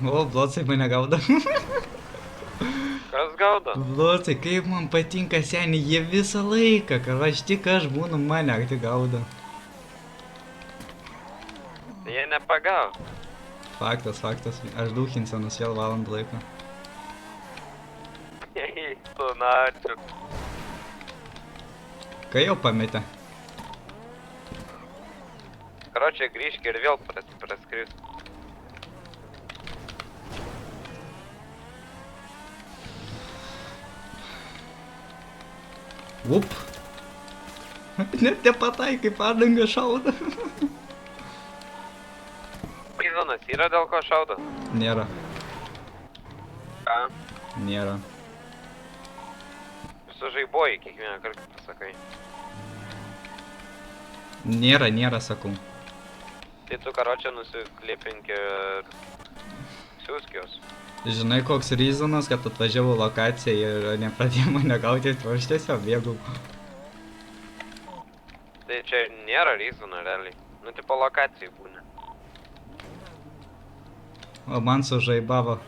O, blocai mane gaudo. Kas gaudo? Blocai, kaip man patinka seniai, jie visą laiką, kad aš būnu mane, tik gaudo. Jie nepagavo. Faktas, aš dūchinsianos vėl valandą laiko. Tu načiu. Kai jau pametė? Karočią grįžk ir vėl praskris. Up. Net nepataikai, padanga šauda. Prizonas yra dėl ko šaudo? Nėra, Ką? nėra. Sužaiboji kiekvieną kartą pasakai. Nėra, sakau. Tai tu karočią nusiklipink ir siūskios. Žinai, koks reasonas, kad atvažiavau lokaciją ir nepradėjau mane gauti, tai aš tiesiog bėgau. Tai čia nėra reasono realiai. Nu, tipo lokacijai būna. O man sužaibavo.